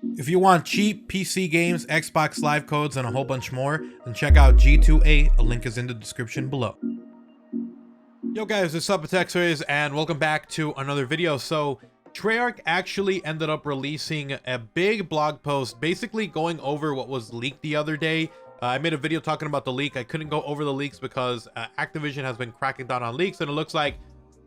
If you want cheap PC games, Xbox Live codes, and a whole bunch more, then check out G2A. A link is in the description below. Yo guys, what's up? It's XRAYZ and welcome back to another video. So TREYARCH actually ended up releasing a big blog post basically going over what was leaked the other day. I made a video talking about the leak. I couldn't go over the leaks because Activision has been cracking down on leaks, and it looks like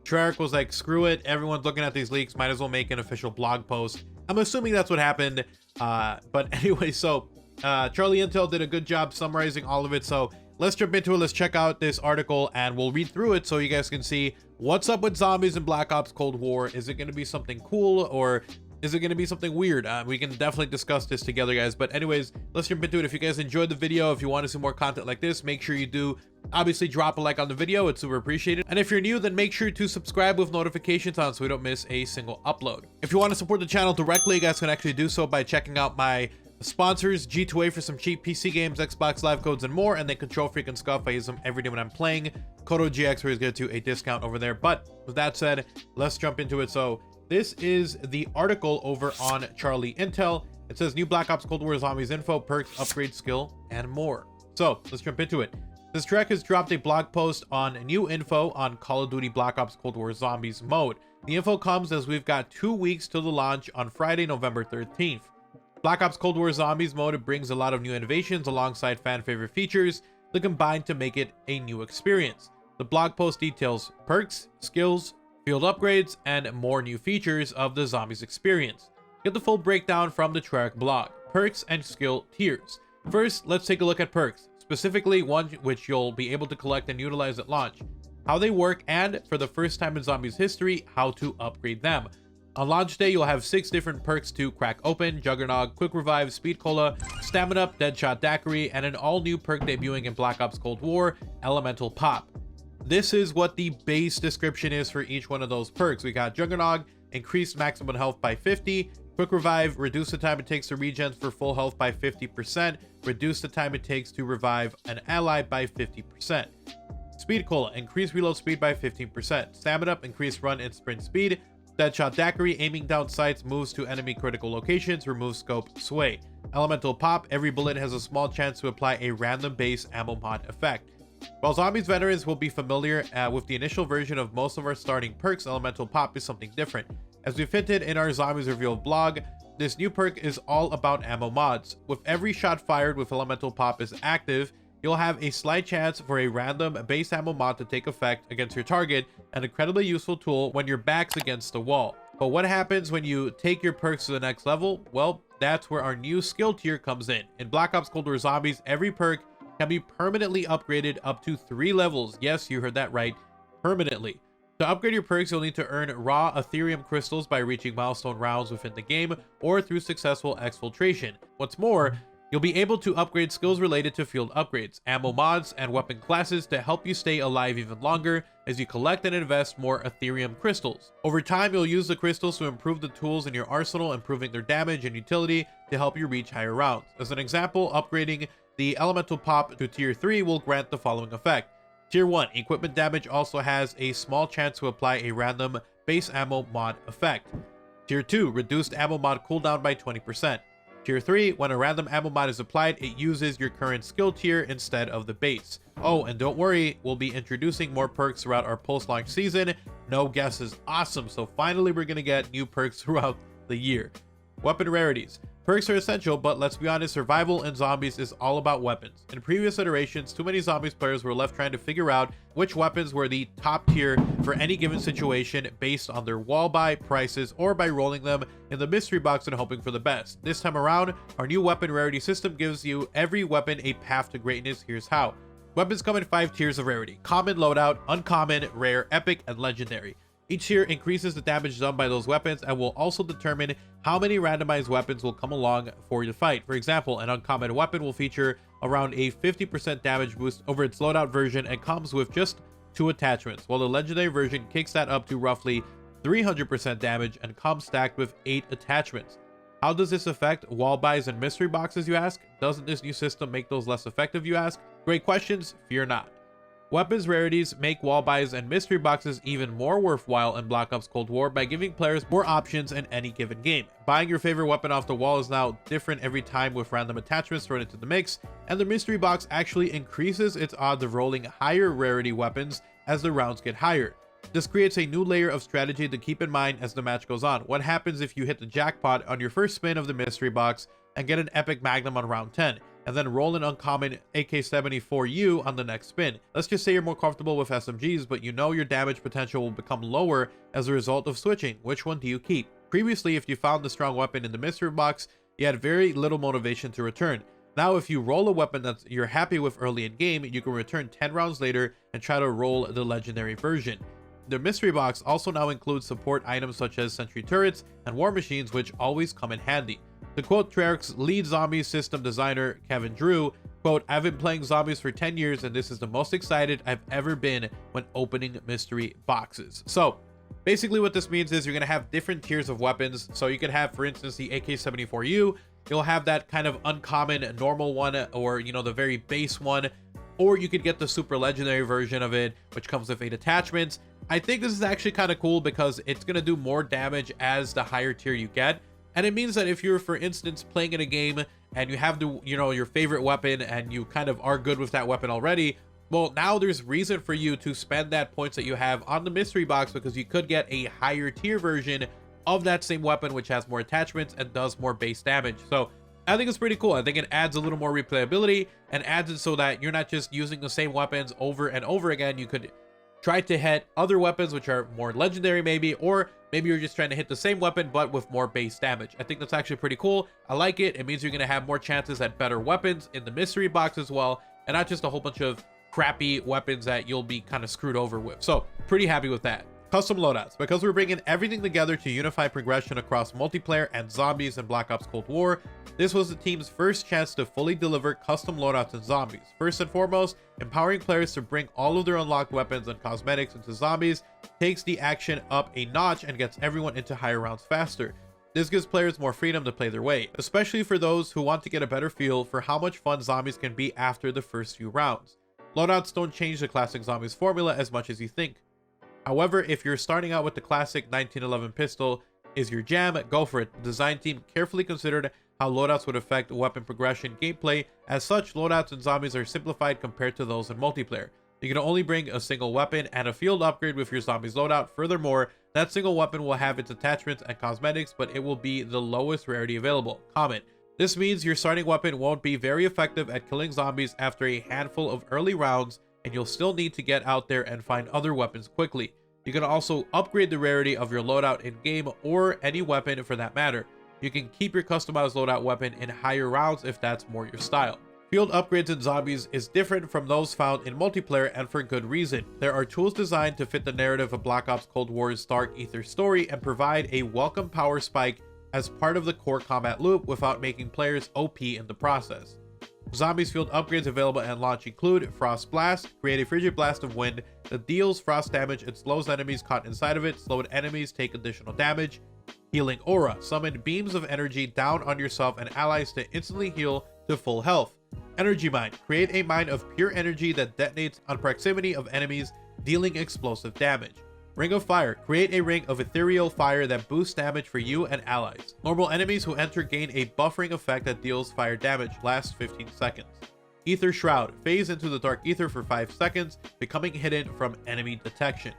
TREYARCH was like, screw it, everyone's looking at these leaks, might as well make an official blog post. I'm assuming that's what happened, but anyway, so Charlie Intel did a good job summarizing all of it, so let's jump into it. Let's check out this article and we'll read through it so you guys can see what's up with zombies in Black Ops Cold War. Is it going to be something cool or is it going to be something weird? We can definitely discuss this together, guys. But anyways, let's jump into it. If you guys enjoyed the video, if you want to see more content like this, make sure you do obviously drop a like on the video. It's super appreciated. And if you're new, then make sure to subscribe with notifications on so we don't miss a single upload. If you want to support the channel directly, you guys can actually do so by checking out my sponsors, G2A for some cheap PC games, Xbox Live codes, and more, and then Control Freak and Scuff. I use them every day when I'm playing. Code OGXRAYZ gets you a discount over there. But with that said, let's jump into it. So this is the article over on Charlie Intel. It says new Black Ops Cold War zombies info, perks, upgrade skill, and more. So let's jump into it. This track has dropped a blog post on new info on Call of Duty Black Ops Cold War Zombies mode. The info comes as we've got 2 weeks till the launch on Friday, November 13th. Black Ops Cold War Zombies mode brings a lot of new innovations alongside fan favorite features that combine to make it a new experience. The blog post details perks, skills, field upgrades, and more new features of the Zombies experience. Get the full breakdown from the TREYARCH blog. Perks and skill tiers. First, let's take a look at perks, specifically one which you'll be able to collect and utilize at launch, how they work, and for the first time in Zombies history, how to upgrade them. On launch day, you'll have 6 different perks to crack open: Juggernog, Quick Revive, Speed Cola, Stamina Up, Deadshot Daiquiri, and an all-new perk debuting in Black Ops Cold War, Elemental Pop. This is what the base description is for each one of those perks. We got Juggernog, increased maximum health by 50, Quick Revive, reduce the time it takes to regen for full health by 50%, reduce the time it takes to revive an ally by 50%. Speed Cola, increase reload speed by 15%. Stamina Up, increase run and sprint speed. Deadshot Daiquiri, aiming down sights, moves to enemy critical locations, removes scope sway. Elemental Pop, every bullet has a small chance to apply a random base ammo mod effect. While Zombies veterans will be familiar with the initial version of most of our starting perks, Elemental Pop is something different. As we've hinted in our Zombies Revealed blog, this new perk is all about ammo mods. With every shot fired with Elemental Pop is active, you'll have a slight chance for a random base ammo mod to take effect against your target, an incredibly useful tool when your back's against the wall. But what happens when you take your perks to the next level? Well, that's where our new skill tier comes in. In Black Ops Cold War Zombies, every perk can be permanently upgraded up to 3 levels. Yes, you heard that right, permanently. To upgrade your perks, you'll need to earn raw Ethereum crystals by reaching milestone rounds within the game or through successful exfiltration. What's more, you'll be able to upgrade skills related to field upgrades, ammo mods, and weapon classes to help you stay alive even longer as you collect and invest more Ethereum crystals. Over time, you'll use the crystals to improve the tools in your arsenal, improving their damage and utility to help you reach higher rounds. As an example, upgrading the Elemental Pop to Tier 3 will grant the following effect. Tier 1, equipment damage also has a small chance to apply a random base ammo mod effect. Tier 2, reduced ammo mod cooldown by 20%. Tier 3, when a random ammo mod is applied, it uses your current skill tier instead of the base. Oh, and don't worry, we'll be introducing more perks throughout our post-launch season. No guess is awesome, so finally we're going to get new perks throughout the year. Weapon rarities. Perks are essential, but let's be honest, survival in Zombies is all about weapons. In previous iterations, too many Zombies players were left trying to figure out which weapons were the top tier for any given situation based on their wall buy prices or by rolling them in the mystery box and hoping for the best. This time around, our new weapon rarity system gives you every weapon a path to greatness. Here's how. Weapons come in 5 tiers of rarity: common, loadout, uncommon, rare, epic, and legendary. Each tier increases the damage done by those weapons and will also determine how many randomized weapons will come along for the fight. For example, an uncommon weapon will feature around a 50% damage boost over its loadout version and comes with just 2 attachments, while the legendary version kicks that up to roughly 300% damage and comes stacked with 8 attachments. How does this affect wall buys and mystery boxes, you ask? Doesn't this new system make those less effective, you ask? Great questions, fear not. Weapons rarities make wall buys and mystery boxes even more worthwhile in Black Ops Cold War by giving players more options in any given game. Buying your favorite weapon off the wall is now different every time with random attachments thrown into the mix, and the mystery box actually increases its odds of rolling higher rarity weapons as the rounds get higher. This creates a new layer of strategy to keep in mind as the match goes on. What happens if you hit the jackpot on your first spin of the mystery box and get an epic magnum on round 10? And then roll an uncommon AK-74U on the next spin. Let's just say you're more comfortable with SMGs, but you know your damage potential will become lower as a result of switching. Which one do you keep? Previously, if you found the strong weapon in the mystery box, you had very little motivation to return. Now, if you roll a weapon that you're happy with early in game, you can return 10 rounds later and try to roll the legendary version. The mystery box also now includes support items such as sentry turrets and war machines, which always come in handy. To quote TREYARCH's lead zombies system designer, Kevin Drew, quote, "I've been playing zombies for 10 years and this is the most excited I've ever been when opening mystery boxes." So basically what this means is you're going to have different tiers of weapons. So you could have, for instance, the AK-74U. You'll have that kind of uncommon normal one, or, you know, the very base one, or you could get the super legendary version of it, which comes with 8 attachments. I think this is actually kind of cool because it's going to do more damage as the higher tier you get. And it means that if you're, for instance, playing in a game and you have the, you know, your favorite weapon and you kind of are good with that weapon already, well, now there's reason for you to spend that points that you have on the mystery box, because you could get a higher tier version of that same weapon, which has more attachments and does more base damage. So I think it's pretty cool. I think it adds a little more replayability and adds it so that you're not just using the same weapons over and over again. You could try to hit other weapons which are more legendary maybe, or maybe you're just trying to hit the same weapon but with more base damage. I think that's actually pretty cool. I like it. It means you're going to have more chances at better weapons in the mystery box as well, and not just a whole bunch of crappy weapons that you'll be kind of screwed over with. So pretty happy with that. Custom loadouts. Because we're bringing everything together to unify progression across multiplayer and zombies in Black Ops Cold War, this was the team's first chance to fully deliver custom loadouts in zombies. First and foremost, empowering players to bring all of their unlocked weapons and cosmetics into zombies takes the action up a notch and gets everyone into higher rounds faster. This gives players more freedom to play their way, especially for those who want to get a better feel for how much fun zombies can be after the first few rounds. Loadouts don't change the classic zombies formula as much as you think. However, if you're starting out with the classic 1911 pistol is your jam, go for it. The design team carefully considered how loadouts would affect weapon progression gameplay. As such, loadouts in zombies are simplified compared to those in multiplayer. You can only bring a single weapon and a field upgrade with your zombies loadout. Furthermore, that single weapon will have its attachments and cosmetics, but it will be the lowest rarity available. Comment. This means your starting weapon won't be very effective at killing zombies after a handful of early rounds, and you'll still need to get out there and find other weapons quickly. You can also upgrade the rarity of your loadout in-game, or any weapon for that matter. You can keep your customized loadout weapon in higher rounds if that's more your style. Field upgrades in zombies is different from those found in multiplayer, and for good reason. There are tools designed to fit the narrative of Black Ops Cold War's Dark Ether story and provide a welcome power spike as part of the core combat loop without making players OP in the process. Zombies field upgrades available at launch include Frost Blast, create a frigid blast of wind that deals frost damage and slows enemies caught inside of it. Slowed enemies take additional damage. Healing Aura, summon beams of energy down on yourself and allies to instantly heal to full health. Energy Mine, create a mine of pure energy that detonates on proximity of enemies, dealing explosive damage. Ring of Fire, create a ring of ethereal fire that boosts damage for you and allies. Normal enemies who enter gain a buffering effect that deals fire damage, lasts 15 seconds. Ether Shroud, phase into the dark ether for 5 seconds, becoming hidden from enemy detection.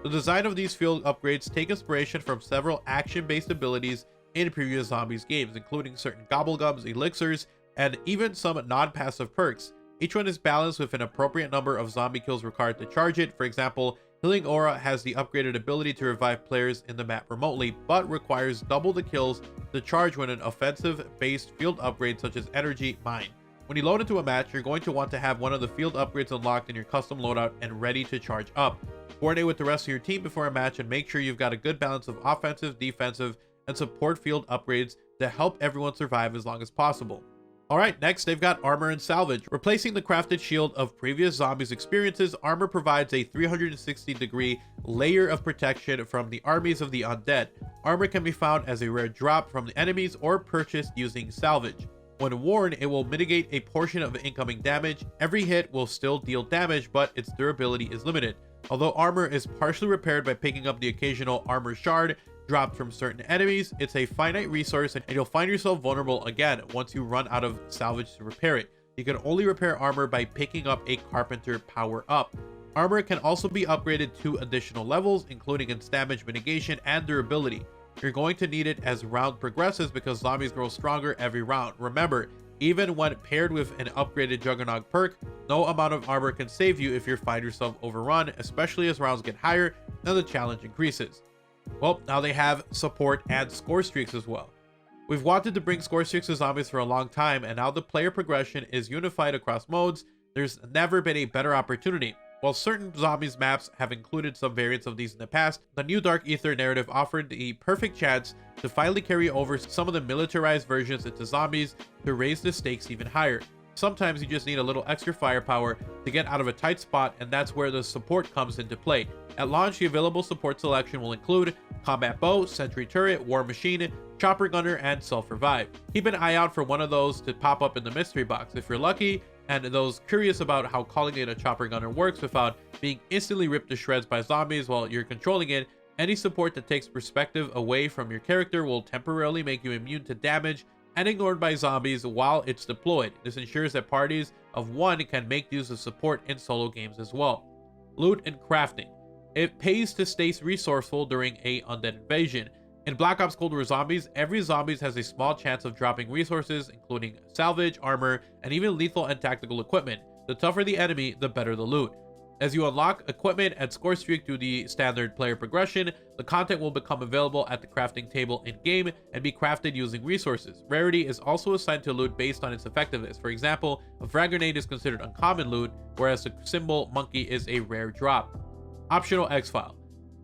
The design of these field upgrades take inspiration from several action-based abilities in previous zombies games, including certain gobblegums, elixirs, and even some non-passive perks. Each one is balanced with an appropriate number of zombie kills required to charge it. For example, Healing Aura has the upgraded ability to revive players in the map remotely, but requires double the kills to charge when an offensive-based field upgrade such as Energy Mine. When you load into a match, you're going to want to have one of the field upgrades unlocked in your custom loadout and ready to charge up. Coordinate with the rest of your team before a match and make sure you've got a good balance of offensive, defensive, and support field upgrades to help everyone survive as long as possible. Alright, next they've got Armor and Salvage. Replacing the crafted shield of previous zombies experiences, Armor provides a 360-degree layer of protection from the armies of the undead. Armor can be found as a rare drop from the enemies or purchased using Salvage. When worn, it will mitigate a portion of incoming damage. Every hit will still deal damage, but its durability is limited. Although armor is partially repaired by picking up the occasional armor shard dropped from certain enemies, it's a finite resource and you'll find yourself vulnerable again once you run out of salvage to repair it. You can only repair armor by picking up a carpenter power up. Armor can also be upgraded to additional levels, including its damage mitigation and durability. You're going to need it as round progresses because zombies grow stronger every round. Remember, even when paired with an upgraded Juggernaut perk, no amount of armor can save you if you find yourself overrun, especially as rounds get higher and the challenge increases. Well, now they have support and Scorestreaks as well. We've wanted to bring Scorestreaks to zombies for a long time, and now the player progression is unified across modes. There's never been a better opportunity. While certain zombies maps have included some variants of these in the past, the new Dark Ether narrative offered the perfect chance to finally carry over some of the militarized versions into zombies to raise the stakes even higher. Sometimes you just need a little extra firepower to get out of a tight spot, and that's where the support comes into play. At launch, the available support selection will include Combat Bow, Sentry Turret, War Machine, Chopper Gunner, and Self-Revive. Keep an eye out for one of those to pop up in the mystery box. If you're lucky, and those curious about how calling it a Chopper Gunner works without being instantly ripped to shreds by zombies while you're controlling it, any support that takes perspective away from your character will temporarily make you immune to damage and ignored by zombies while it's deployed. This ensures that parties of one can make use of support in solo games as well. Loot and crafting. It pays to stay resourceful during a undead invasion. In Black Ops Cold War Zombies, every zombie has a small chance of dropping resources, including salvage, armor, and even lethal and tactical equipment. The tougher the enemy, the better the loot. As you unlock equipment and Scorestreak through the standard player progression, the content will become available at the crafting table in-game and be crafted using resources. Rarity is also assigned to loot based on its effectiveness. For example, a frag grenade is considered uncommon loot, whereas the symbol monkey is a rare drop. Optional exfile.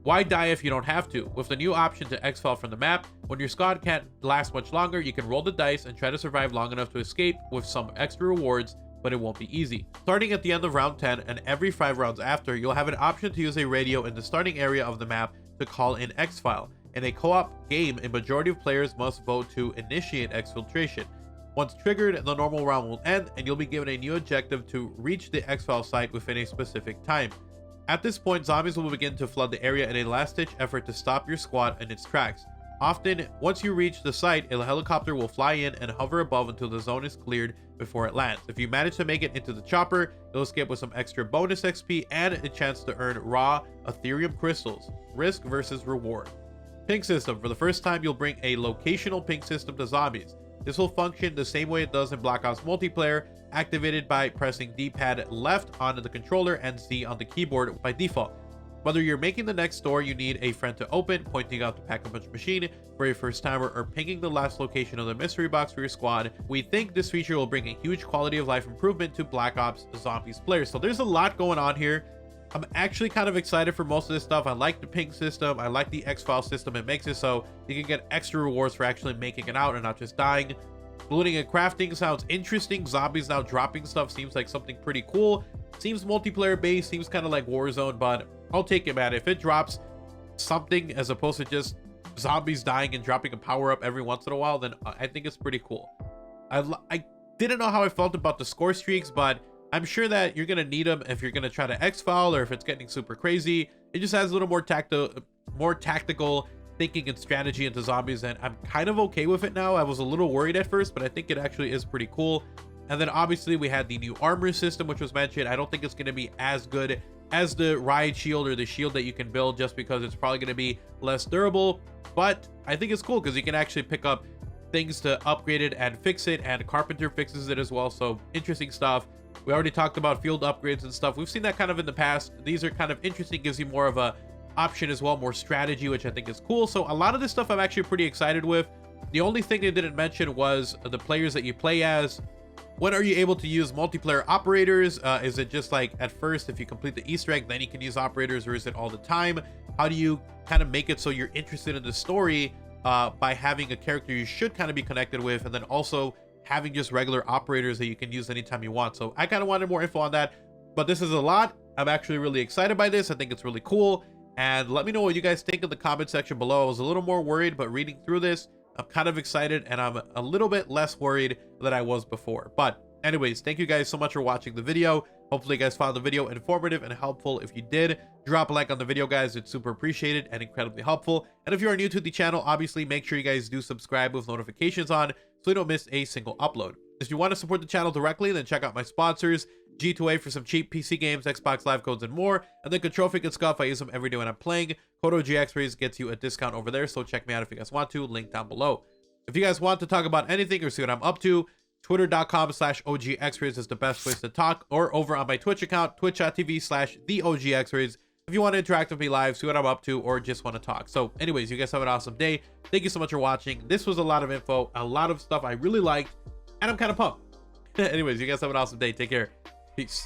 Why die if you don't have to? With the new option to exfile from the map, when your squad can't last much longer, you can roll the dice and try to survive long enough to escape with some extra rewards, but it won't be easy. Starting at the end of round 10 and every 5 rounds after, you'll have an option to use a radio in the starting area of the map to call in exfile. In a co-op game, a majority of players must vote to initiate exfiltration. Once triggered, the normal round will end and you'll be given a new objective to reach the exfile site within a specific time. At this point, zombies will begin to flood the area in a last-ditch effort to stop your squad in its tracks. Often, once you reach the site, a helicopter will fly in and hover above until the zone is cleared before it lands. If you manage to make it into the chopper, you'll escape with some extra bonus XP and a chance to earn raw Ethereum crystals. Risk versus reward. Ping system. For the first time, you'll bring a locational ping system to zombies. This will function the same way it does in Black Ops multiplayer, activated by pressing D-pad left on the controller and Z on the keyboard by default. Whether you're making the next door you need a friend to open, pointing out the pack-a-punch machine for a first timer, or pinging the last location of the mystery box for your squad, we think this feature will bring a huge quality of life improvement to Black Ops Zombies players. So there's a lot going on here. I'm actually kind of excited for most of this stuff. I like the ping system. I like the exfile system. It makes it so you can get extra rewards for actually making it out and not just dying. Looting and crafting sounds interesting. Zombies now dropping stuff seems like something pretty cool. Seems multiplayer based, seems kind of like Warzone, but I'll take it, man. If it drops something as opposed to just zombies dying and dropping a power up every once in a while, then I think it's pretty cool. I didn't know how I felt about the Scorestreaks, but I'm sure that you're gonna need them if you're gonna try to exfile or if it's getting super crazy. It just has a little more tactical thinking and strategy into zombies, and I'm kind of okay with it now. I was a little worried at first, but I think it actually is pretty cool. And then obviously we had the new armor system, which was mentioned. I don't think it's going to be as good as the riot shield or the shield that you can build, just because it's probably going to be less durable, but I think it's cool because you can actually pick up things to upgrade it and fix it, and Carpenter fixes it as well. So interesting stuff. We already talked about field upgrades and stuff. We've seen that kind of in the past. These are kind of interesting, gives you more of a option as well, more strategy, which I think is cool. So a lot of this stuff I'm actually pretty excited with. The only thing they didn't mention was the players that you play as. When are you able to use multiplayer operators? Is it just like at first, if you complete the Easter egg, then you can use operators, or is it all the time? How do you kind of make it so you're interested in the story by having a character you should kind of be connected with, and then also having just regular operators that you can use anytime you want? So I kind of wanted more info on that, but this is a lot. I'm actually really excited by this. I think it's really cool. And let me know what you guys think in the comment section below. I was a little more worried, but reading through this, I'm kind of excited, and I'm a little bit less worried than I was before. But anyways, thank you guys so much for watching the video. Hopefully you guys found the video informative and helpful. If you did, drop a like on the video, guys. It's super appreciated and incredibly helpful. And if you are new to the channel, obviously make sure you guys do subscribe with notifications on so you don't miss a single upload. If you want to support the channel directly, then check out my sponsors, G2A for some cheap PC games, Xbox Live codes, and more. And then Controlfic and Scuff, I use them every day when I'm playing. Code OGXRAYZ gets you a discount over there, so check me out if you guys want to. Link down below. If you guys want to talk about anything or see what I'm up to, Twitter.com/OGXRAYZ is the best place to talk, or over on my Twitch account, twitch.tv/TheOGXRAYZ, if you want to interact with me live, see what I'm up to, or just want to talk. So anyways, you guys have an awesome day. Thank you so much for watching. This was a lot of info, a lot of stuff I really liked, and I'm kind of pumped. Anyways, you guys have an awesome day. Take care. Peace.